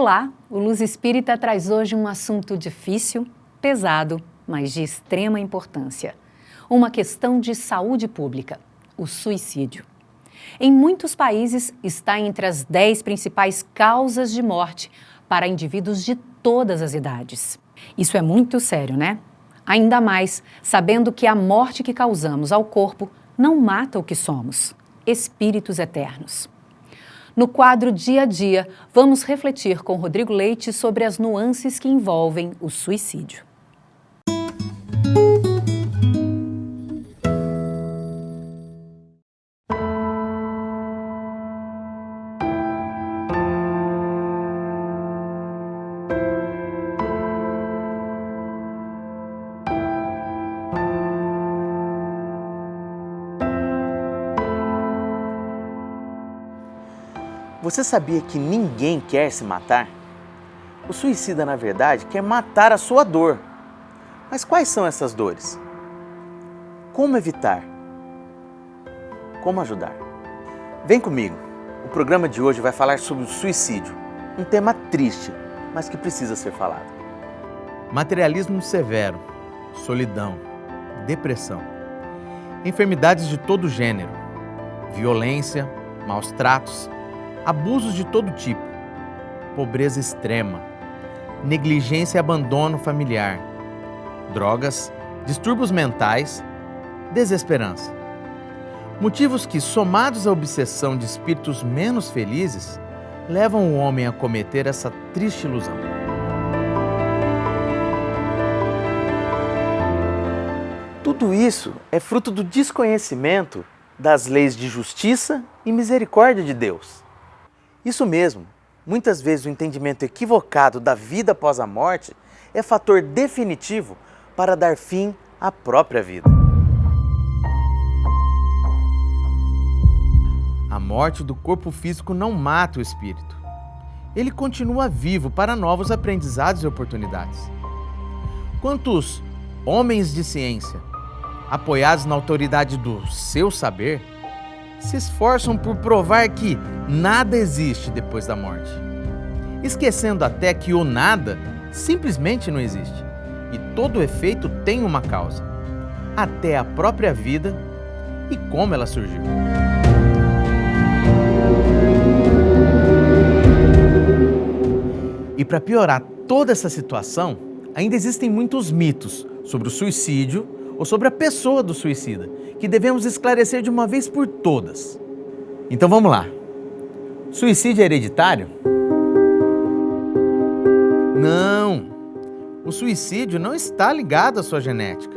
Olá, o Luz Espírita traz hoje um assunto difícil, pesado, mas de extrema importância. Uma questão de saúde pública, o suicídio. Em muitos países, está entre as 10 principais causas de morte para indivíduos de todas as idades. Isso é muito sério, né? Ainda mais sabendo que a morte que causamos ao corpo não mata o que somos, espíritos eternos. No quadro Dia a Dia, vamos refletir com Rodrigo Leite sobre as nuances que envolvem o suicídio. Você sabia que ninguém quer se matar? O suicida, na verdade, quer matar a sua dor. Mas quais são essas dores? Como evitar? Como ajudar? Vem comigo. O programa de hoje vai falar sobre o suicídio, um tema triste, mas que precisa ser falado. Materialismo severo, solidão, depressão, enfermidades de todo gênero, violência, maus tratos, abusos de todo tipo, pobreza extrema, negligência e abandono familiar, drogas, distúrbios mentais, desesperança. Motivos que, somados à obsessão de espíritos menos felizes, levam o homem a cometer essa triste ilusão. Tudo isso é fruto do desconhecimento das leis de justiça e misericórdia de Deus. Isso mesmo, muitas vezes o entendimento equivocado da vida após a morte é fator definitivo para dar fim à própria vida. A morte do corpo físico não mata o espírito. Ele continua vivo para novos aprendizados e oportunidades. Quantos homens de ciência, apoiados na autoridade do seu saber, se esforçam por provar que nada existe depois da morte, esquecendo até que o nada simplesmente não existe e todo efeito tem uma causa, até a própria vida e como ela surgiu. E para piorar toda essa situação, ainda existem muitos mitos sobre o suicídio ou sobre a pessoa do suicida, que devemos esclarecer de uma vez por todas. Então vamos lá. Suicídio é hereditário? Não! O suicídio não está ligado à sua genética.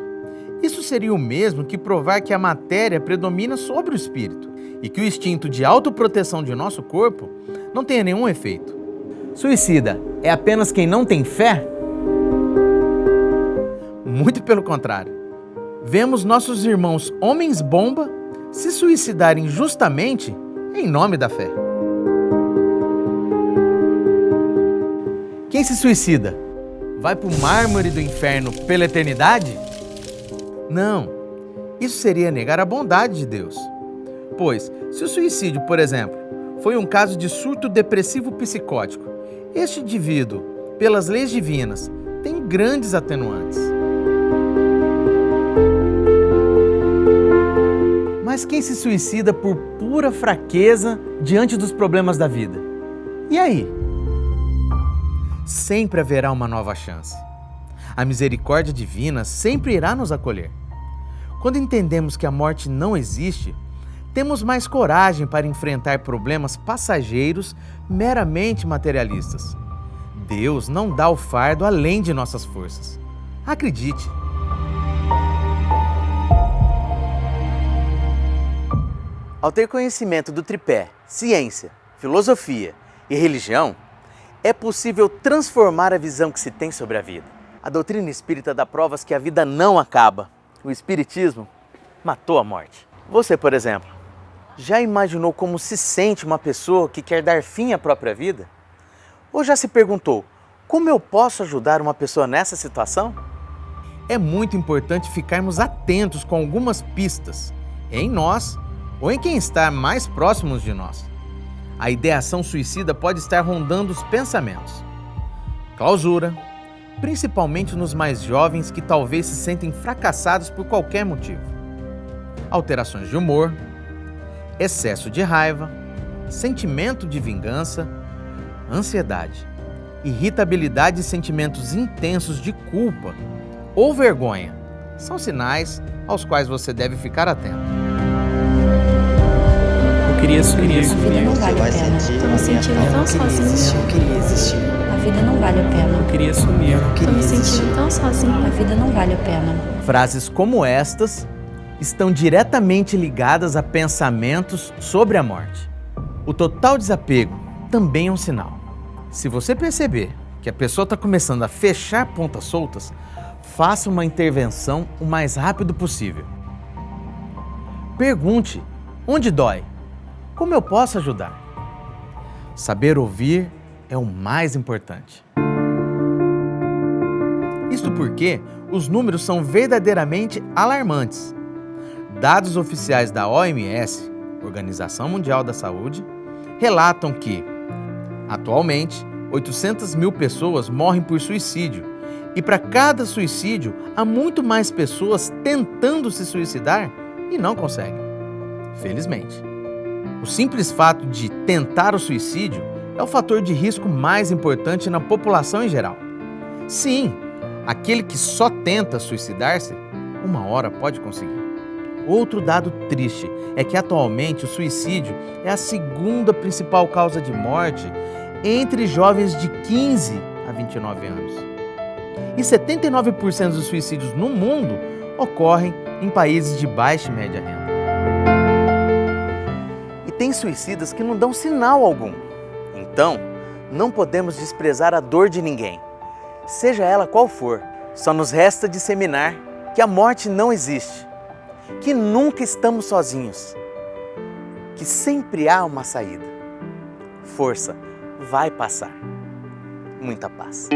Isso seria o mesmo que provar que a matéria predomina sobre o espírito e que o instinto de autoproteção de nosso corpo não tenha nenhum efeito. Suicida é apenas quem não tem fé? Muito pelo contrário. Vemos nossos irmãos homens-bomba se suicidarem justamente em nome da fé. Quem se suicida vai para o mármore do inferno pela eternidade? Não, isso seria negar a bondade de Deus. Pois, se o suicídio, por exemplo, foi um caso de surto depressivo psicótico, este indivíduo, pelas leis divinas, tem grandes atenuantes. Mas quem se suicida por pura fraqueza diante dos problemas da vida? E aí? Sempre haverá uma nova chance. A misericórdia divina sempre irá nos acolher. Quando entendemos que a morte não existe, temos mais coragem para enfrentar problemas passageiros meramente materialistas. Deus não dá o fardo além de nossas forças. Acredite. Ao ter conhecimento do tripé, ciência, filosofia e religião, é possível transformar a visão que se tem sobre a vida. A doutrina espírita dá provas que a vida não acaba. O espiritismo matou a morte. Você, por exemplo, já imaginou como se sente uma pessoa que quer dar fim à própria vida? Ou já se perguntou, como eu posso ajudar uma pessoa nessa situação? É muito importante ficarmos atentos com algumas pistas, em nós ou em quem está mais próximos de nós. a ideação suicida pode estar rondando os pensamentos. Clausura, principalmente nos mais jovens que talvez se sentem fracassados por qualquer motivo. Alterações de humor, excesso de raiva, sentimento de vingança, ansiedade, irritabilidade e sentimentos intensos de culpa ou vergonha são sinais aos quais você deve ficar atento. Eu queria sumir. A vida não vale a pena. Tô me sentindo tão sozinho. Eu queria existir. A vida não vale a pena. Eu queria sumir. Tô me sentindo tão sozinho. A vida não vale a pena. Frases como estas estão diretamente ligadas a pensamentos sobre a morte. O total desapego também é um sinal. Se você perceber que a pessoa está começando a fechar pontas soltas, faça uma intervenção o mais rápido possível. Pergunte: onde dói? Como eu posso ajudar? Saber ouvir é o mais importante. Isto porque os números são verdadeiramente alarmantes. Dados oficiais da OMS, Organização Mundial da Saúde, relatam que, atualmente, 800 mil pessoas morrem por suicídio e para cada suicídio há muito mais pessoas tentando se suicidar e não conseguem. Felizmente. O simples fato de tentar o suicídio é o fator de risco mais importante na população em geral. Sim, aquele que só tenta suicidar-se, uma hora pode conseguir. Outro dado triste é que atualmente o suicídio é a segunda principal causa de morte entre jovens de 15 a 29 anos. E 79% dos suicídios no mundo ocorrem em países de baixa e média renda. E tem suicidas que não dão sinal algum. Então, não podemos desprezar a dor de ninguém, seja ela qual for. Só nos resta disseminar que a morte não existe, que nunca estamos sozinhos, que sempre há uma saída. Força, vai passar. Muita paz.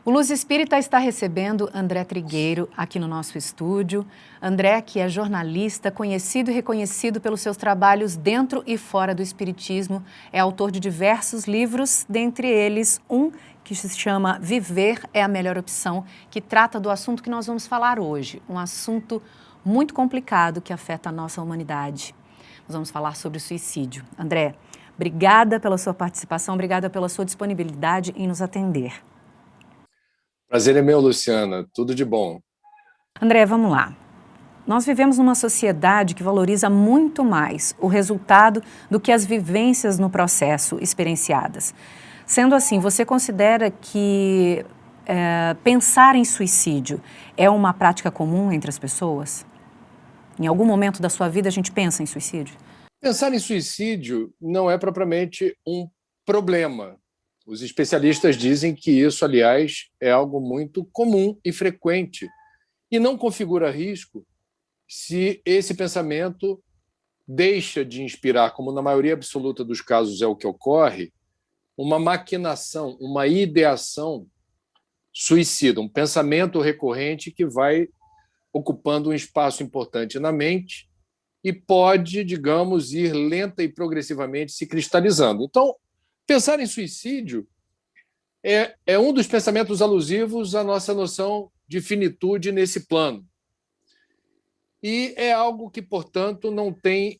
O Luz Espírita está recebendo André Trigueiro aqui no nosso estúdio. André, que é jornalista, conhecido e reconhecido pelos seus trabalhos dentro e fora do espiritismo, é autor de diversos livros, dentre eles um que se chama Viver é a Melhor Opção, que trata do assunto que nós vamos falar hoje, um assunto muito complicado que afeta a nossa humanidade. Nós vamos falar sobre o suicídio. André, obrigada pela sua participação, obrigada pela sua disponibilidade em nos atender. Prazer é meu, Luciana. Tudo de bom. André, vamos lá. Nós vivemos numa sociedade que valoriza muito mais o resultado do que as vivências no processo experienciadas. Sendo assim, você considera que pensar em suicídio é uma prática comum entre as pessoas? Em algum momento da sua vida a gente pensa em suicídio? Pensar em suicídio não é propriamente um problema. Os especialistas dizem que isso, aliás, é algo muito comum e frequente e não configura risco se esse pensamento deixa de inspirar, como na maioria absoluta dos casos é o que ocorre, uma maquinação, uma ideação suicida, um pensamento recorrente que vai ocupando um espaço importante na mente e pode, digamos, ir lenta e progressivamente se cristalizando. Então, pensar em suicídio é um dos pensamentos alusivos à nossa noção de finitude nesse plano. E é algo que, portanto, não tem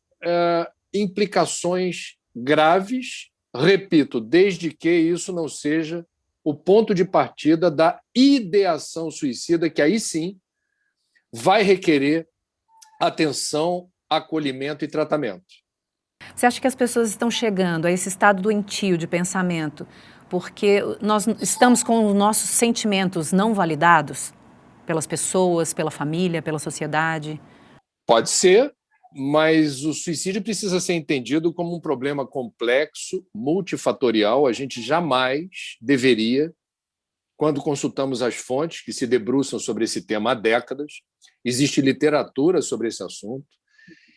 implicações graves, repito, desde que isso não seja o ponto de partida da ideação suicida, que aí sim vai requerer atenção, acolhimento e tratamento. Você acha que as pessoas estão chegando a esse estado doentio de pensamento porque nós estamos com os nossos sentimentos não validados pelas pessoas, pela família, pela sociedade? Pode ser, mas o suicídio precisa ser entendido como um problema complexo, multifatorial. A gente jamais deveria, quando consultamos as fontes que se debruçam sobre esse tema há décadas, existe literatura sobre esse assunto,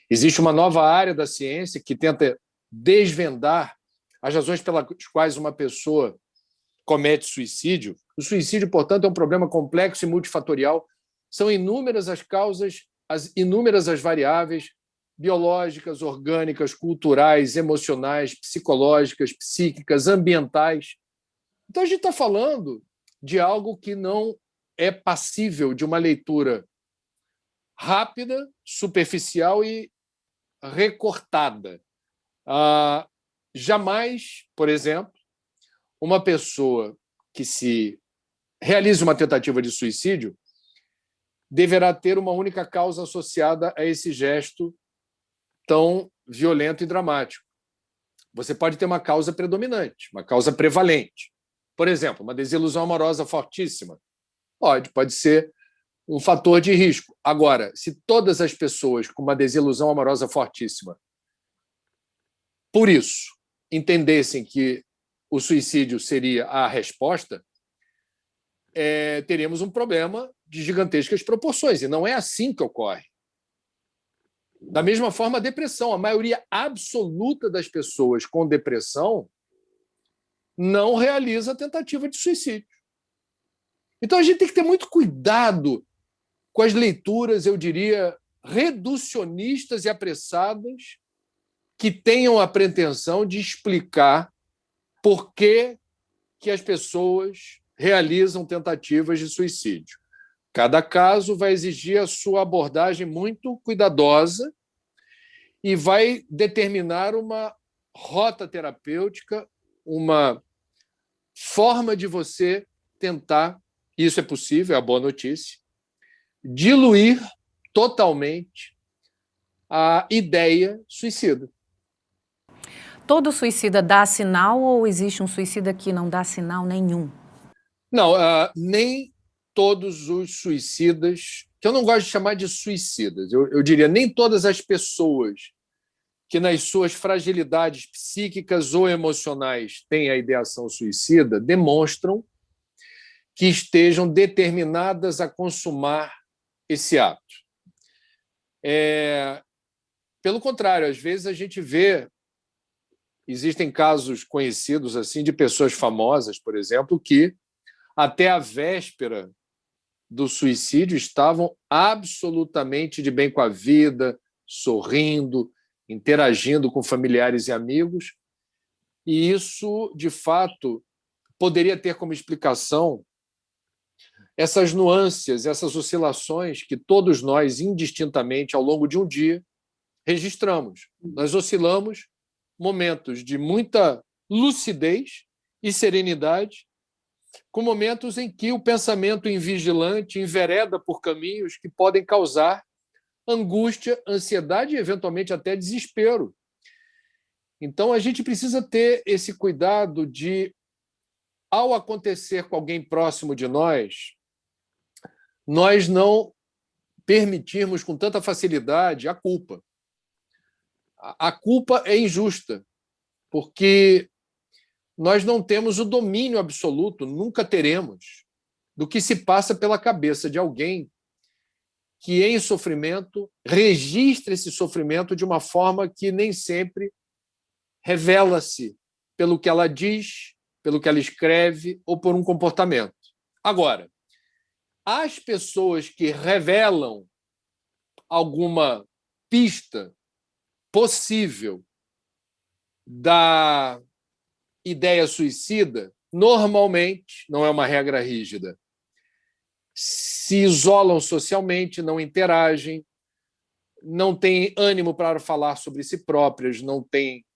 existe uma nova área da ciência que tenta desvendar as razões pelas quais uma pessoa comete suicídio. O suicídio, portanto, é um problema complexo e multifatorial. São inúmeras as causas, inúmeras as variáveis biológicas, orgânicas, culturais, emocionais, psicológicas, psíquicas, ambientais. Então, a gente está falando de algo que não é passível de uma leitura rápida, superficial e recortada. Jamais, por exemplo, uma pessoa que se realize uma tentativa de suicídio deverá ter uma única causa associada a esse gesto tão violento e dramático. Você pode ter uma causa predominante, uma causa prevalente. Por exemplo, uma desilusão amorosa fortíssima. Pode ser um fator de risco. Agora, se todas as pessoas com uma desilusão amorosa fortíssima, por isso, entendessem que o suicídio seria a resposta, teríamos um problema de gigantescas proporções, e não é assim que ocorre. Da mesma forma, a depressão. A maioria absoluta das pessoas com depressão não realiza tentativa de suicídio. Então, a gente tem que ter muito cuidado com as leituras, eu diria, reducionistas e apressadas que tenham a pretensão de explicar por que as pessoas realizam tentativas de suicídio. Cada caso vai exigir a sua abordagem muito cuidadosa e vai determinar uma rota terapêutica, uma forma de você tentar, isso é possível, é a boa notícia, diluir totalmente a ideia suicida. Todo suicida dá sinal ou existe um suicida que não dá sinal nenhum? Não, nem todos os suicidas, que eu não gosto de chamar de suicidas, eu diria nem todas as pessoas que nas suas fragilidades psíquicas ou emocionais têm a ideação suicida, demonstram que estejam determinadas a consumar esse ato. Pelo contrário, às vezes a gente vê, existem casos conhecidos assim de pessoas famosas, por exemplo, que até a véspera do suicídio estavam absolutamente de bem com a vida, sorrindo, interagindo com familiares e amigos. E isso, de fato, poderia ter como explicação essas nuances, essas oscilações que todos nós, indistintamente, ao longo de um dia, registramos. Nós oscilamos momentos de muita lucidez e serenidade, com momentos em que o pensamento invigilante envereda por caminhos que podem causar angústia, ansiedade e, eventualmente, até desespero. Então, a gente precisa ter esse cuidado de, ao acontecer com alguém próximo de nós não permitirmos com tanta facilidade a culpa. A culpa é injusta, porque nós não temos o domínio absoluto, nunca teremos, do que se passa pela cabeça de alguém que, em sofrimento, registra esse sofrimento de uma forma que nem sempre revela-se pelo que ela diz, pelo que ela escreve ou por um comportamento. Agora, as pessoas que revelam alguma pista possível da ideia suicida, normalmente, não é uma regra rígida, se isolam socialmente, não interagem, não têm ânimo para falar sobre si próprias, não têm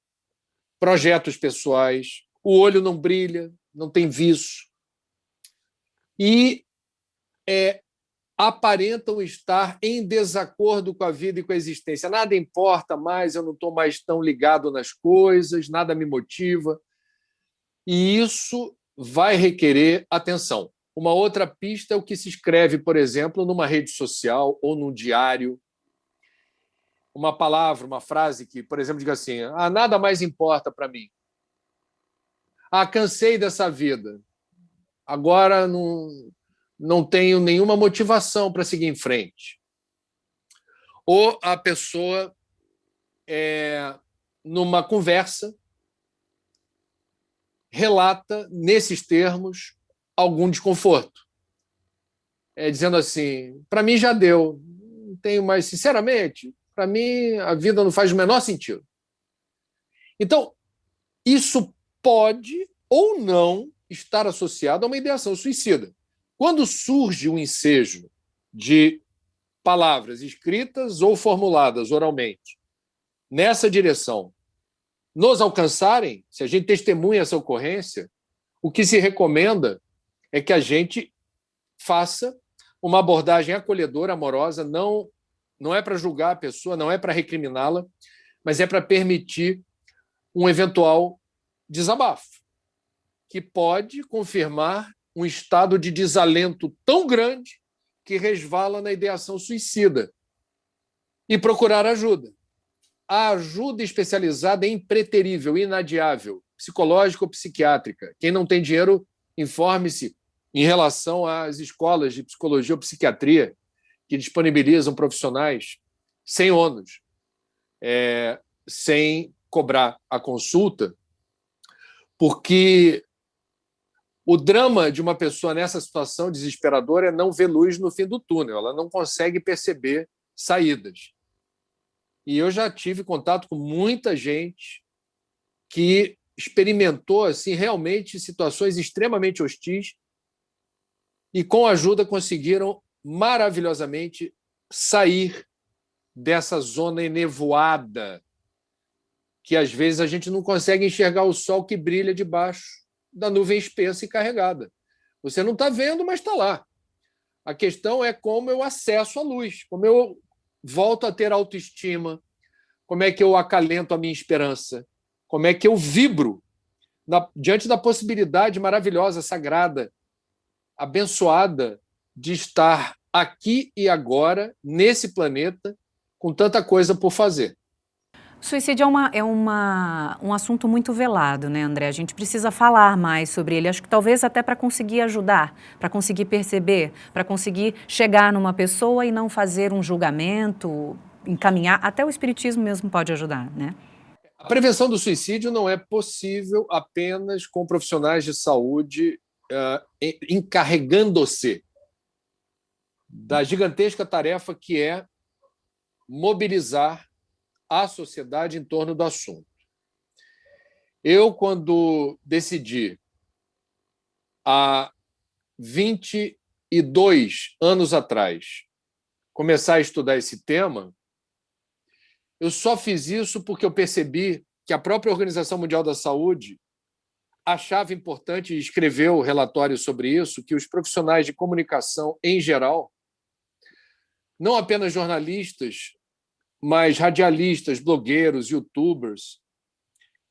projetos pessoais, o olho não brilha, não tem viço, e aparentam estar em desacordo com a vida e com a existência. Nada importa mais, eu não estou mais tão ligado nas coisas, nada me motiva. E isso vai requerer atenção. Uma outra pista é o que se escreve, por exemplo, numa rede social ou num diário. uma palavra, uma frase que, por exemplo, diga assim: ah, nada mais importa para mim. Ah, cansei dessa vida. Agora não tenho nenhuma motivação para seguir em frente. Ou a pessoa, numa conversa, relata, nesses termos, algum desconforto. Dizendo assim: para mim já deu, não tenho mais, sinceramente, para mim a vida não faz o menor sentido. Então, isso pode ou não estar associado a uma ideação suicida. Quando surge um ensejo de palavras escritas ou formuladas oralmente nessa direção, nos alcançarem, se a gente testemunha essa ocorrência, o que se recomenda é que a gente faça uma abordagem acolhedora, amorosa, não é para julgar a pessoa, não é para recriminá-la, mas é para permitir um eventual desabafo, que pode confirmar um estado de desalento tão grande que resvala na ideação suicida, e procurar ajuda. A ajuda especializada é impreterível, inadiável, psicológica ou psiquiátrica. Quem não tem dinheiro, informe-se em relação às escolas de psicologia ou psiquiatria que disponibilizam profissionais sem ônus, sem cobrar a consulta, porque o drama de uma pessoa nessa situação desesperadora é não ver luz no fim do túnel, ela não consegue perceber saídas. E eu já tive contato com muita gente que experimentou assim, realmente situações extremamente hostis e, com ajuda, conseguiram maravilhosamente sair dessa zona enevoada que, às vezes, a gente não consegue enxergar o sol que brilha debaixo da nuvem espessa e carregada. Você não está vendo, mas está lá. A questão é como eu acesso a luz, como eu volto a ter autoestima, como é que eu acalento a minha esperança, como é que eu vibro diante da possibilidade maravilhosa, sagrada, abençoada de estar aqui e agora, nesse planeta, com tanta coisa por fazer. O suicídio um assunto muito velado, né, André? A gente precisa falar mais sobre ele. Acho que talvez até para conseguir ajudar, para conseguir perceber, para conseguir chegar numa pessoa e não fazer um julgamento, encaminhar. Até o espiritismo mesmo pode ajudar, né? A prevenção do suicídio não é possível apenas com profissionais de saúde encarregando-se da gigantesca tarefa que é mobilizar a sociedade em torno do assunto. Eu, quando decidi, há 22 anos atrás, começar a estudar esse tema, eu só fiz isso porque eu percebi que a própria Organização Mundial da Saúde achava importante, e escreveu relatório sobre isso, que os profissionais de comunicação, em geral, não apenas jornalistas, mas radialistas, blogueiros, youtubers,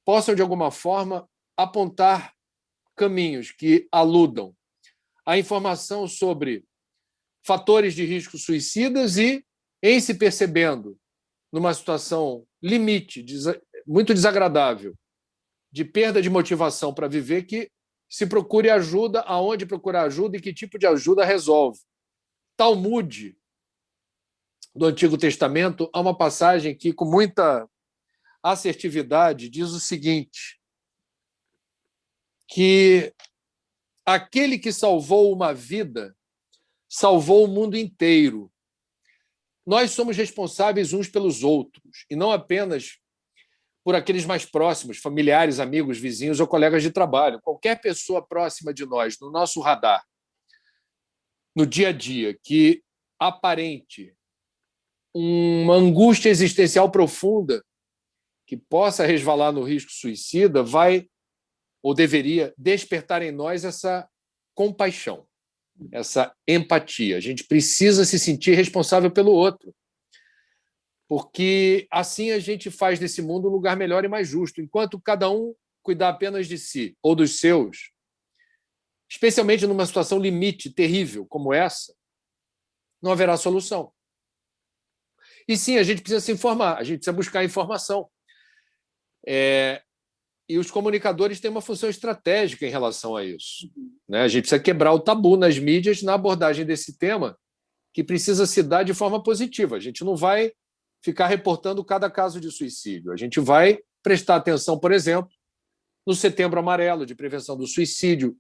possam, de alguma forma, apontar caminhos que aludam à informação sobre fatores de risco suicidas e, em se percebendo numa situação limite, muito desagradável, de perda de motivação para viver, que se procure ajuda, aonde procurar ajuda e que tipo de ajuda resolve. Talmude, do Antigo Testamento, há uma passagem que, com muita assertividade, diz o seguinte: que aquele que salvou uma vida salvou o mundo inteiro. Nós somos responsáveis uns pelos outros, e não apenas por aqueles mais próximos, familiares, amigos, vizinhos ou colegas de trabalho. Qualquer pessoa próxima de nós, no nosso radar, no dia a dia, que aparente uma angústia existencial profunda que possa resvalar no risco suicida, vai ou deveria despertar em nós essa compaixão, essa empatia. A gente precisa se sentir responsável pelo outro, porque assim a gente faz desse mundo um lugar melhor e mais justo. Enquanto cada um cuidar apenas de si ou dos seus, especialmente numa situação limite terrível como essa, não haverá solução. E sim, a gente precisa se informar, a gente precisa buscar informação. E os comunicadores têm uma função estratégica em relação a isso, né? A gente precisa quebrar o tabu nas mídias na abordagem desse tema, que precisa se dar de forma positiva. A gente não vai ficar reportando cada caso de suicídio. A gente vai prestar atenção, por exemplo, no Setembro Amarelo de prevenção do suicídio,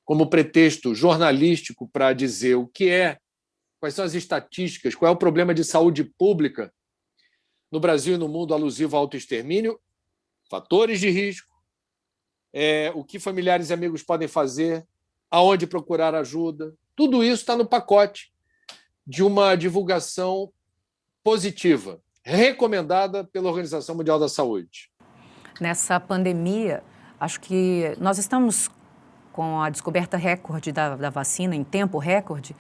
como pretexto jornalístico para dizer o que é, quais são as estatísticas, qual é o problema de saúde pública no Brasil e no mundo alusivo ao autoextermínio, fatores de risco, o que familiares e amigos podem fazer, aonde procurar ajuda. Tudo isso está no pacote de uma divulgação positiva, recomendada pela Organização Mundial da Saúde. Nessa pandemia, acho que nós estamos com a descoberta recorde da vacina, em tempo recorde,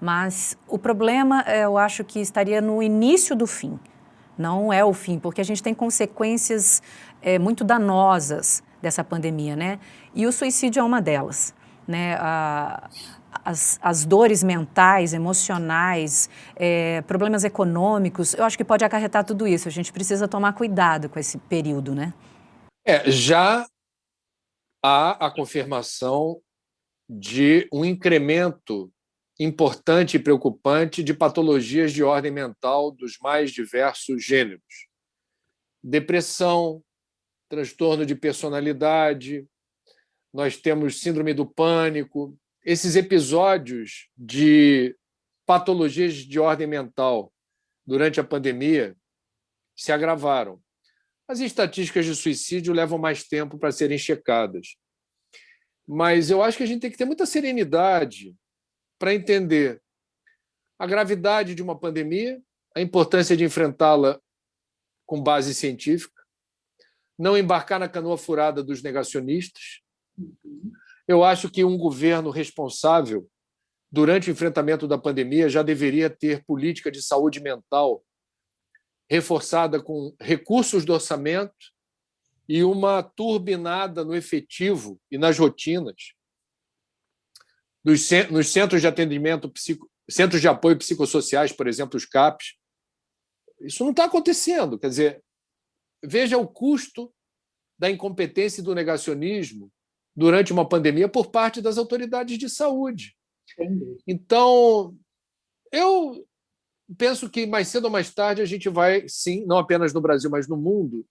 mas o problema, eu acho que estaria no início do fim. Não é o fim, porque a gente tem consequências muito danosas dessa pandemia, né? E o suicídio é uma delas, né? As dores mentais, emocionais, problemas econômicos, eu acho que pode acarretar tudo isso. A gente precisa tomar cuidado com esse período, né? Já há a confirmação de um incremento importante e preocupante de patologias de ordem mental dos mais diversos gêneros. Depressão, transtorno de personalidade, nós temos síndrome do pânico. Esses episódios de patologias de ordem mental durante a pandemia se agravaram. As estatísticas de suicídio levam mais tempo para serem checadas. Mas eu acho que a gente tem que ter muita serenidade para entender a gravidade de uma pandemia, a importância de enfrentá-la com base científica, não embarcar na canoa furada dos negacionistas. Eu acho que um governo responsável, durante o enfrentamento da pandemia, já deveria ter política de saúde mental reforçada com recursos do orçamento e uma turbinada no efetivo e nas rotinas nos centros de atendimento, centros de apoio psicossociais, por exemplo, os CAPs. Isso não está acontecendo. Quer dizer, veja o custo da incompetência e do negacionismo durante uma pandemia por parte das autoridades de saúde. Então, eu penso que mais cedo ou mais tarde a gente vai, sim, não apenas no Brasil, mas no mundo,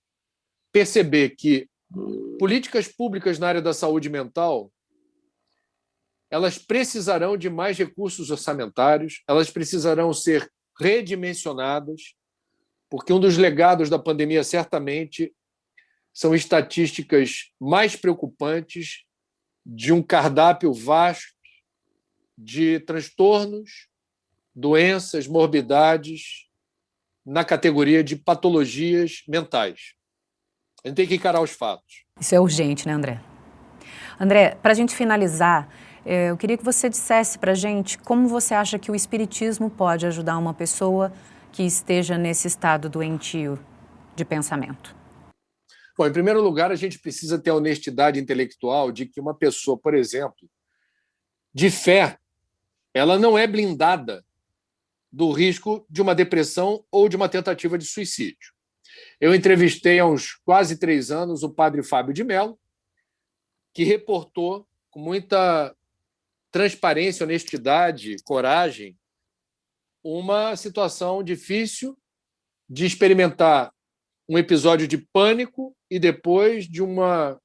perceber que políticas públicas na área da saúde mental elas precisarão de mais recursos orçamentários, elas precisarão ser redimensionadas, porque um dos legados da pandemia, certamente, são estatísticas mais preocupantes de um cardápio vasto de transtornos, doenças, morbidades, na categoria de patologias mentais. A gente tem que encarar os fatos. Isso é urgente, né, André? André, para a gente finalizar, eu queria que você dissesse para a gente como você acha que o espiritismo pode ajudar uma pessoa que esteja nesse estado doentio de pensamento. Bom, em primeiro lugar, a gente precisa ter a honestidade intelectual de que uma pessoa, por exemplo, de fé, ela não é blindada do risco de uma depressão ou de uma tentativa de suicídio. Eu entrevistei há uns quase 3 anos o padre Fábio de Mello, que reportou com muita transparência, honestidade, coragem, uma situação difícil de experimentar um episódio de pânico e depois de uma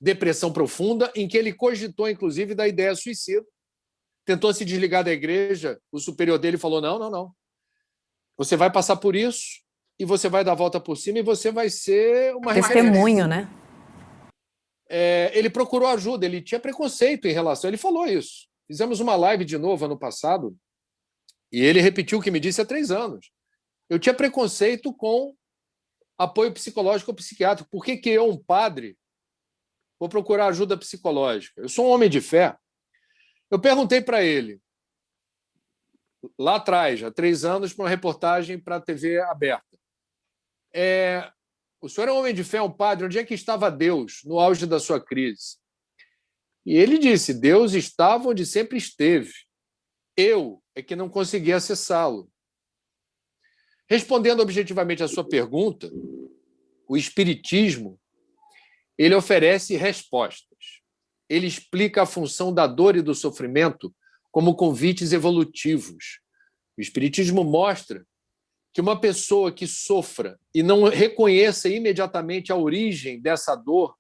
depressão profunda, em que ele cogitou, inclusive, da ideia suicida. Tentou se desligar da igreja, o superior dele falou, não. Você vai passar por isso e você vai dar a volta por cima e você vai ser uma testemunho, né? Ele procurou ajuda, ele tinha preconceito em relação... Ele falou isso. Fizemos uma live de novo ano passado e ele repetiu o que me disse há 3 anos. Eu tinha preconceito com apoio psicológico ou psiquiátrico. Por que eu, um padre, vou procurar ajuda psicológica? Eu sou um homem de fé. Eu perguntei para ele, lá atrás, há 3 anos, para uma reportagem para a TV aberta. O senhor é um homem de fé, um padre, onde é que estava Deus no auge da sua crise? E ele disse, Deus estava onde sempre esteve. Eu é que não consegui acessá-lo. Respondendo objetivamente à sua pergunta, o Espiritismo ele oferece respostas. Ele explica a função da dor e do sofrimento como convites evolutivos. O Espiritismo mostra que uma pessoa que sofra e não reconheça imediatamente a origem dessa dor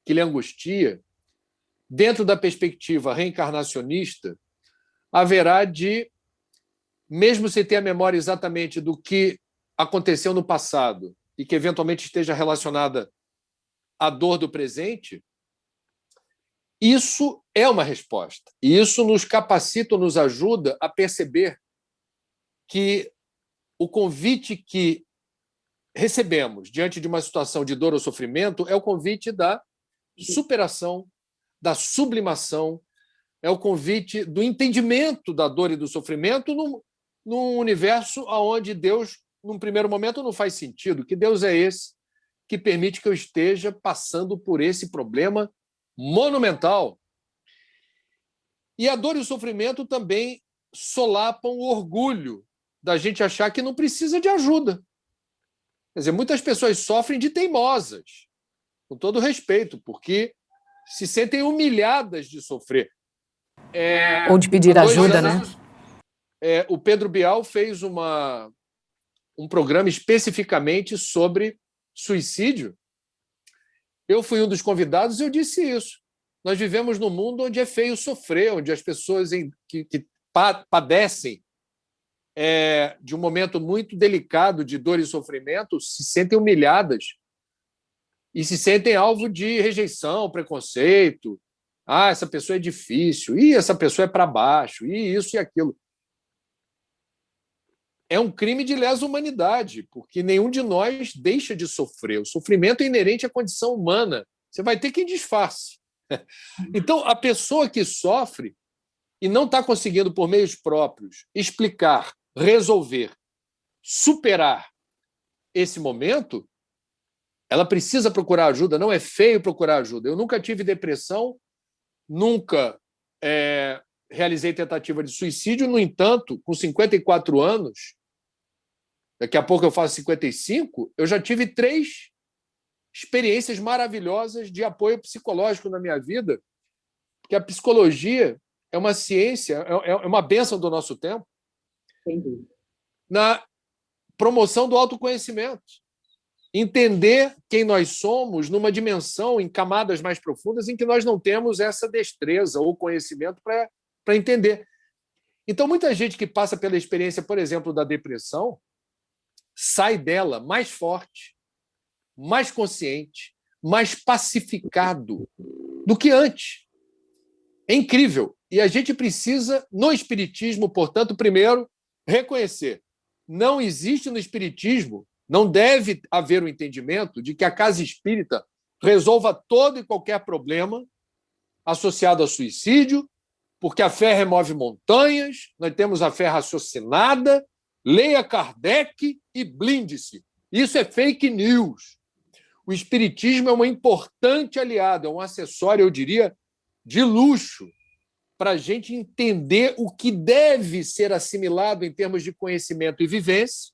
que lhe angustia, dentro da perspectiva reencarnacionista, haverá de, mesmo sem ter a memória exatamente do que aconteceu no passado e que eventualmente esteja relacionada à dor do presente, isso é uma resposta. E isso nos capacita, nos ajuda a perceber que o convite que recebemos diante de uma situação de dor ou sofrimento é o convite da superação, da sublimação, é o convite do entendimento da dor e do sofrimento num universo onde Deus, num primeiro momento, não faz sentido. Que Deus é esse que permite que eu esteja passando por esse problema monumental? E a dor e o sofrimento também solapam o orgulho da gente achar que não precisa de ajuda. Quer dizer, muitas pessoas sofrem de teimosas, com todo respeito, porque se sentem humilhadas de sofrer. Ou de pedir ajuda, né? O Pedro Bial fez um programa especificamente sobre suicídio. Eu fui um dos convidados e eu disse isso. Nós vivemos num mundo onde é feio sofrer, onde as pessoas que padecem de um momento muito delicado de dor e sofrimento se sentem humilhadas e se sentem alvo de rejeição, preconceito. Ah, essa pessoa é difícil. Ih, essa pessoa é para baixo. Ih, isso e aquilo. É um crime de lesa humanidade, porque nenhum de nós deixa de sofrer. O sofrimento é inerente à condição humana. Você vai ter quem disfarce. Então, a pessoa que sofre e não está conseguindo, por meios próprios, explicar, resolver, superar esse momento, ela precisa procurar ajuda. Não é feio procurar ajuda. Eu nunca tive depressão, nunca realizei tentativa de suicídio. No entanto, com 54 anos, daqui a pouco eu faço 55, eu já tive 3 experiências maravilhosas de apoio psicológico na minha vida, porque a psicologia é uma ciência, é uma bênção do nosso tempo, na promoção do autoconhecimento. Entender quem nós somos numa dimensão, em camadas mais profundas, em que nós não temos essa destreza ou conhecimento para entender. Então, muita gente que passa pela experiência, por exemplo, da depressão, sai dela mais forte, mais consciente, mais pacificado do que antes. É incrível. E a gente precisa, no Espiritismo, portanto, primeiro, reconhecer: não existe no Espiritismo, não deve haver o entendimento de que a casa espírita resolva todo e qualquer problema associado ao suicídio, porque a fé remove montanhas, nós temos a fé raciocinada, leia Kardec e blinde-se. Isso é fake news. O Espiritismo é uma importante aliada, é um acessório, eu diria, de luxo, para a gente entender o que deve ser assimilado em termos de conhecimento e vivência,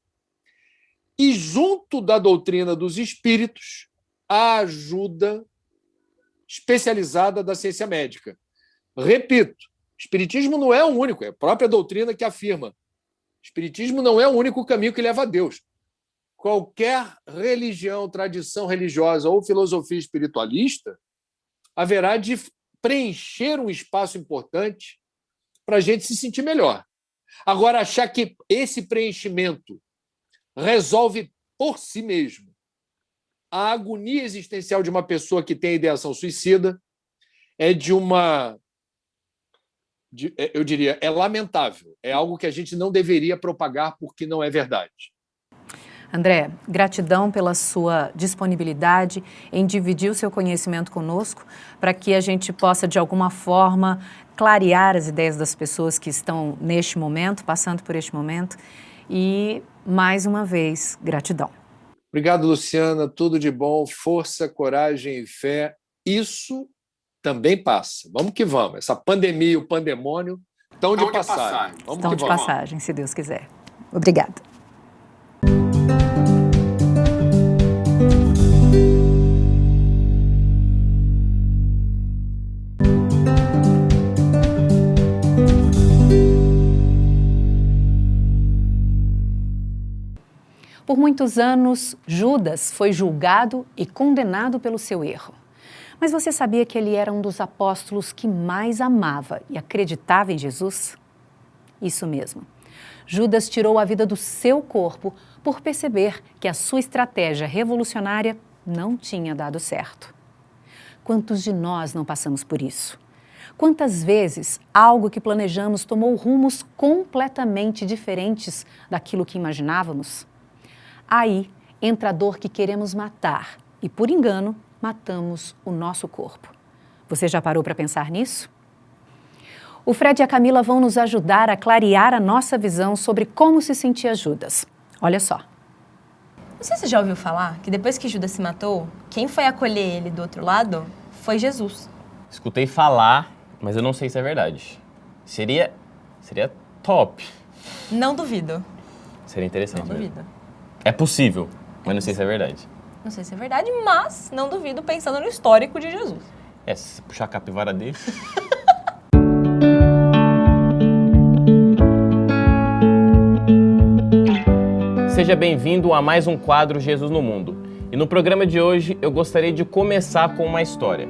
e, junto da doutrina dos espíritos, a ajuda especializada da ciência médica. Repito, o Espiritismo não é o único, é a própria doutrina que afirma. O Espiritismo não é o único caminho que leva a Deus. Qualquer religião, tradição religiosa ou filosofia espiritualista haverá de preencher um espaço importante para a gente se sentir melhor. Agora, achar que esse preenchimento resolve por si mesmo a agonia existencial de uma pessoa que tem ideação suicida eu diria, é lamentável. É algo que a gente não deveria propagar porque não é verdade. André, gratidão pela sua disponibilidade em dividir o seu conhecimento conosco, para que a gente possa, de alguma forma, clarear as ideias das pessoas que estão neste momento, passando por este momento. E, mais uma vez, gratidão. Obrigado, Luciana. Tudo de bom. Força, coragem e fé. Isso também passa. Vamos que vamos. Essa pandemia e o pandemônio estão de passagem. Estão de passagem, se Deus quiser. Obrigada. Por muitos anos, Judas foi julgado e condenado pelo seu erro. Mas você sabia que ele era um dos apóstolos que mais amava e acreditava em Jesus? Isso mesmo. Judas tirou a vida do seu corpo por perceber que a sua estratégia revolucionária não tinha dado certo. Quantos de nós não passamos por isso? Quantas vezes algo que planejamos tomou rumos completamente diferentes daquilo que imaginávamos? Aí entra a dor que queremos matar e, por engano, matamos o nosso corpo. Você já parou para pensar nisso? O Fred e a Camila vão nos ajudar a clarear a nossa visão sobre como se sentia Judas. Olha só. Não sei se você já ouviu falar que depois que Judas se matou, quem foi acolher ele do outro lado foi Jesus. Escutei falar, mas eu não sei se é verdade. Seria top. Não duvido. Seria interessante Não mesmo. duvido. É possível, mas não sei se é verdade. Não sei se é verdade, mas não duvido pensando no histórico de Jesus. É, se você puxar a capivara dele... Seja bem-vindo a mais um quadro Jesus no Mundo. E no programa de hoje eu gostaria de começar com uma história.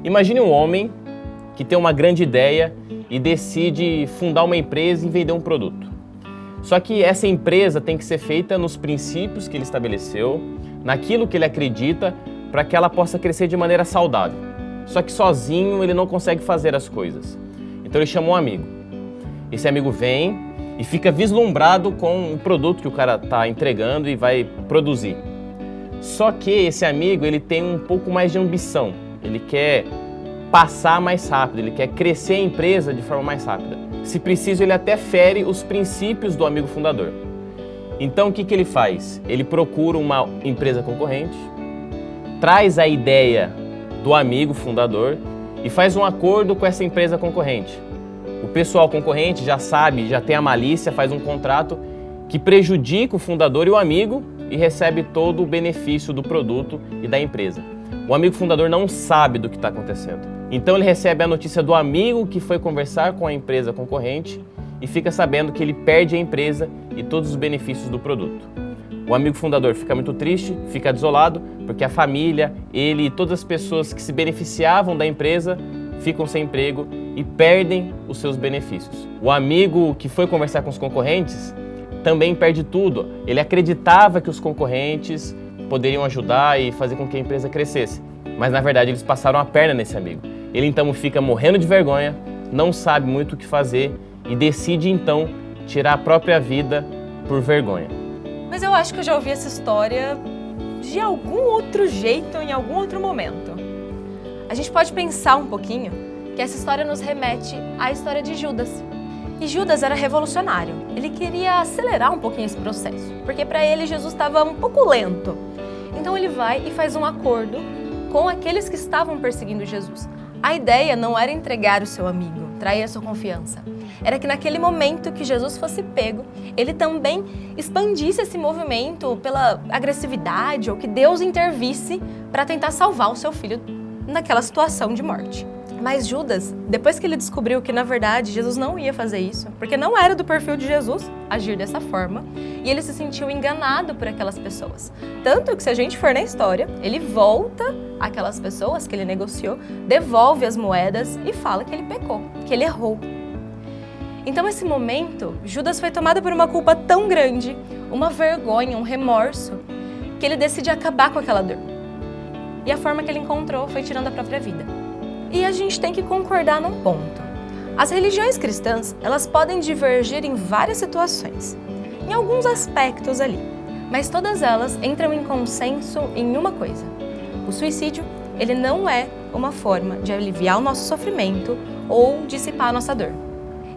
Imagine um homem que tem uma grande ideia e decide fundar uma empresa e vender um produto. Só que essa empresa tem que ser feita nos princípios que ele estabeleceu, naquilo que ele acredita, para que ela possa crescer de maneira saudável. Só que sozinho ele não consegue fazer as coisas. Então ele chamou um amigo. Esse amigo vem e fica vislumbrado com o produto que o cara está entregando e vai produzir. Só que esse amigo ele tem um pouco mais de ambição. Ele quer passar mais rápido, ele quer crescer a empresa de forma mais rápida. Se preciso, ele até fere os princípios do amigo fundador. Então o que ele faz? Ele procura uma empresa concorrente, traz a ideia do amigo fundador e faz um acordo com essa empresa concorrente. O pessoal concorrente já sabe, já tem a malícia, faz um contrato que prejudica o fundador e o amigo e recebe todo o benefício do produto e da empresa. O amigo fundador não sabe do que está acontecendo. Então ele recebe a notícia do amigo que foi conversar com a empresa concorrente e fica sabendo que ele perde a empresa e todos os benefícios do produto. O amigo fundador fica muito triste, fica desolado, porque a família, ele e todas as pessoas que se beneficiavam da empresa ficam sem emprego e perdem os seus benefícios. O amigo que foi conversar com os concorrentes também perde tudo. Ele acreditava que os concorrentes poderiam ajudar e fazer com que a empresa crescesse, mas na verdade eles passaram a perna nesse amigo. Ele então fica morrendo de vergonha, não sabe muito o que fazer e decide então tirar a própria vida por vergonha. Mas eu acho que eu já ouvi essa história de algum outro jeito, em algum outro momento. A gente pode pensar um pouquinho que essa história nos remete à história de Judas. E Judas era revolucionário. Ele queria acelerar um pouquinho esse processo, porque para ele Jesus estava um pouco lento. Então ele vai e faz um acordo com aqueles que estavam perseguindo Jesus. A ideia não era entregar o seu amigo, trair a sua confiança. Era que naquele momento que Jesus fosse pego, ele também expandisse esse movimento pela agressividade ou que Deus intervisse para tentar salvar o seu filho naquela situação de morte. Mas Judas, depois que ele descobriu que na verdade Jesus não ia fazer isso, porque não era do perfil de Jesus agir dessa forma, e ele se sentiu enganado por aquelas pessoas. Tanto que se a gente for na história, ele volta àquelas pessoas que ele negociou, devolve as moedas e fala que ele pecou, que ele errou. Então esse momento, Judas foi tomado por uma culpa tão grande, uma vergonha, um remorso, que ele decide acabar com aquela dor. E a forma que ele encontrou foi tirando a própria vida. E a gente tem que concordar num ponto. As religiões cristãs, elas podem divergir em várias situações, em alguns aspectos ali, mas todas elas entram em consenso em uma coisa. O suicídio, ele não é uma forma de aliviar o nosso sofrimento ou dissipar a nossa dor.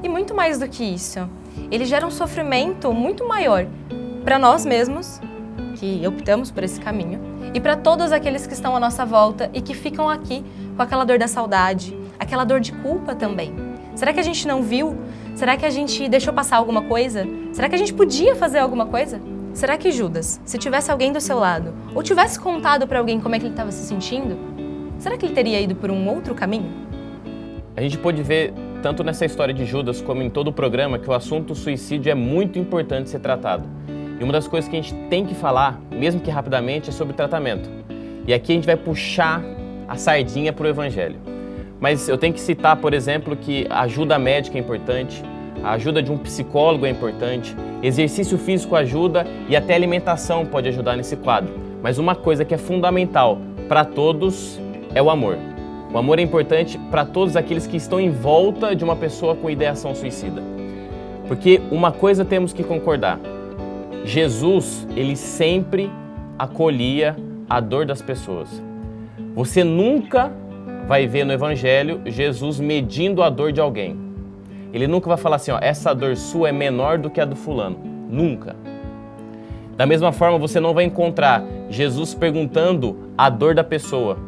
E muito mais do que isso, ele gera um sofrimento muito maior para nós mesmos, que optamos por esse caminho, e para todos aqueles que estão à nossa volta e que ficam aqui com aquela dor da saudade, aquela dor de culpa também. Será que a gente não viu? Será que a gente deixou passar alguma coisa? Será que a gente podia fazer alguma coisa? Será que Judas, se tivesse alguém do seu lado, ou tivesse contado para alguém como é que ele estava se sentindo, será que ele teria ido por um outro caminho? A gente pode ver, tanto nessa história de Judas como em todo o programa, que o assunto suicídio é muito importante ser tratado. E uma das coisas que a gente tem que falar, mesmo que rapidamente, é sobre tratamento. E aqui a gente vai puxar a sardinha para o Evangelho. Mas eu tenho que citar, por exemplo, que a ajuda médica é importante, a ajuda de um psicólogo é importante, exercício físico ajuda e até alimentação pode ajudar nesse quadro. Mas uma coisa que é fundamental para todos é o amor. O amor é importante para todos aqueles que estão em volta de uma pessoa com ideação suicida. Porque uma coisa temos que concordar, Jesus, ele sempre acolhia a dor das pessoas. Você nunca vai ver no Evangelho Jesus medindo a dor de alguém. Ele nunca vai falar assim, ó, essa dor sua é menor do que a do fulano. Nunca. Da mesma forma, você não vai encontrar Jesus perguntando a dor da pessoa.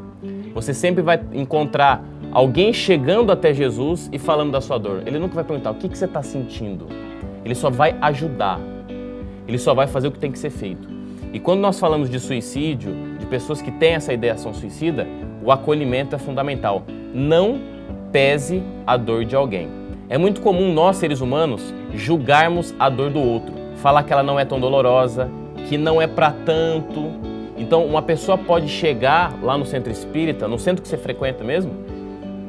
Você sempre vai encontrar alguém chegando até Jesus e falando da sua dor. Ele nunca vai perguntar o que você está sentindo. Ele só vai ajudar. Ele só vai fazer o que tem que ser feito. E quando nós falamos de suicídio, de pessoas que têm essa ideação suicida, o acolhimento é fundamental. Não pese a dor de alguém. É muito comum nós, seres humanos, julgarmos a dor do outro. Falar que ela não é tão dolorosa, que não é para tanto. Então, uma pessoa pode chegar lá no centro espírita, no centro que você frequenta mesmo,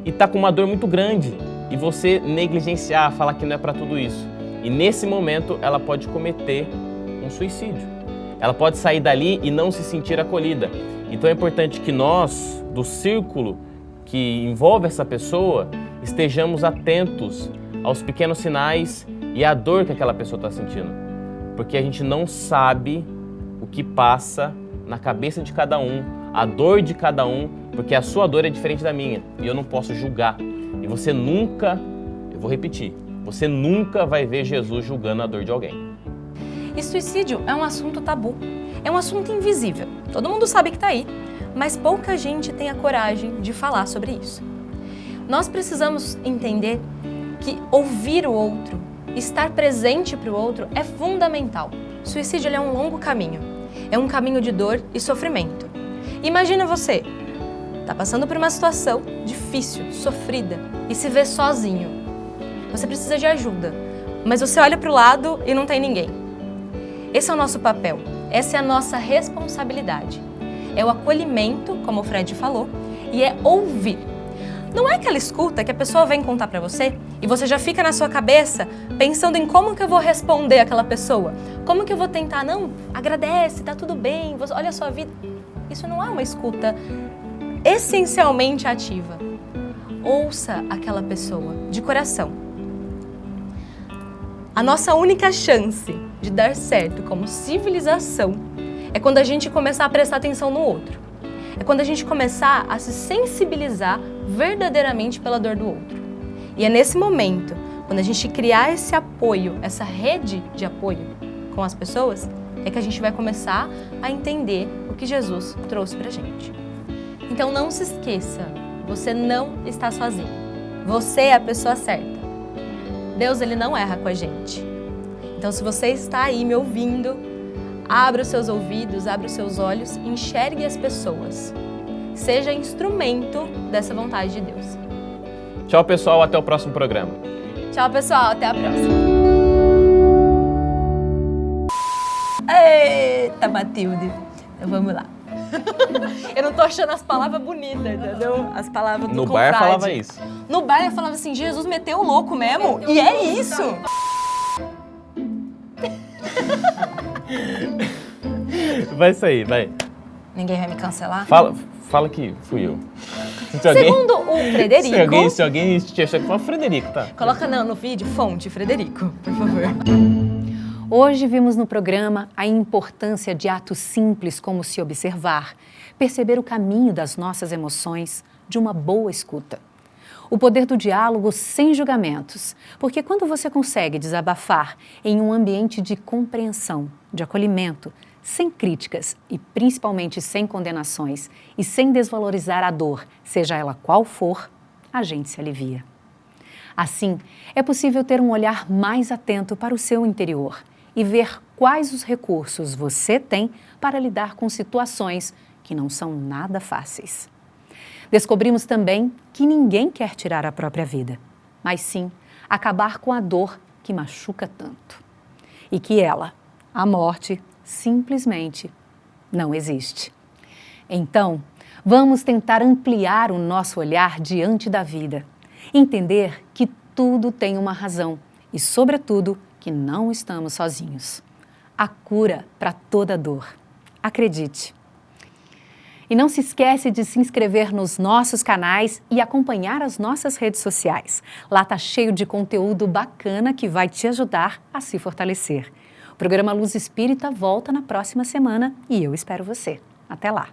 e tá com uma dor muito grande. E você negligenciar, falar que não é para tudo isso. E nesse momento, ela pode cometer um suicídio. Ela pode sair dali e não se sentir acolhida. Então é importante que nós, do círculo que envolve essa pessoa, estejamos atentos aos pequenos sinais e à dor que aquela pessoa está sentindo. Porque a gente não sabe o que passa na cabeça de cada um, a dor de cada um, porque a sua dor é diferente da minha e eu não posso julgar. E você nunca, eu vou repetir, você nunca vai ver Jesus julgando a dor de alguém. E suicídio é um assunto tabu, é um assunto invisível. Todo mundo sabe que está aí, mas pouca gente tem a coragem de falar sobre isso. Nós precisamos entender que ouvir o outro, estar presente para o outro é fundamental. O suicídio é um longo caminho, é um caminho de dor e sofrimento. Imagina você, está passando por uma situação difícil, sofrida e se vê sozinho. Você precisa de ajuda, mas você olha para o lado e não tem ninguém. Esse é o nosso papel, essa é a nossa responsabilidade. É o acolhimento, como o Fred falou, e é ouvir. Não é aquela escuta que a pessoa vem contar pra você e você já fica na sua cabeça pensando em como que eu vou responder aquela pessoa. Como que eu vou tentar, não, agradece, tá tudo bem, olha a sua vida. Isso não é uma escuta essencialmente ativa. Ouça aquela pessoa de coração. A nossa única chance de dar certo como civilização é quando a gente começar a prestar atenção no outro. É quando a gente começar a se sensibilizar verdadeiramente pela dor do outro. E é nesse momento, quando a gente criar esse apoio, essa rede de apoio com as pessoas, é que a gente vai começar a entender o que Jesus trouxe pra gente. Então não se esqueça, você não está sozinho. Você é a pessoa certa. Deus, ele não erra com a gente. Então, se você está aí me ouvindo, abra os seus ouvidos, abra os seus olhos, enxergue as pessoas. Seja instrumento dessa vontade de Deus. Tchau, pessoal. Até o próximo programa. Tchau, pessoal. Até a próxima. Eita, Matilde. Então, vamos lá. Eu não tô achando as palavras bonitas, entendeu? As palavras do No confrade. bar falava isso. No bar eu falava assim, Jesus meteu o louco mesmo? E é isso! Vai sair, vai. Ninguém vai me cancelar? Fala que fui eu. Segundo o Frederico... Se alguém te achar que foi o Frederico, tá? Coloca no vídeo, fonte, Frederico, por favor. Hoje vimos no programa a importância de atos simples como se observar, perceber o caminho das nossas emoções, de uma boa escuta. O poder do diálogo sem julgamentos, porque quando você consegue desabafar em um ambiente de compreensão, de acolhimento, sem críticas e principalmente sem condenações e sem desvalorizar a dor, seja ela qual for, a gente se alivia. Assim, é possível ter um olhar mais atento para o seu interior e ver quais os recursos você tem para lidar com situações que não são nada fáceis. Descobrimos também que ninguém quer tirar a própria vida, mas sim acabar com a dor que machuca tanto. E que ela, A morte simplesmente não existe. Então, vamos tentar ampliar o nosso olhar diante da vida, entender que tudo tem uma razão e, sobretudo, que não estamos sozinhos. A cura para toda dor. Acredite. E não se esquece de se inscrever nos nossos canais e acompanhar as nossas redes sociais. Lá tá cheio de conteúdo bacana que vai te ajudar a se fortalecer. O programa Luz Espírita volta na próxima semana e eu espero você. Até lá!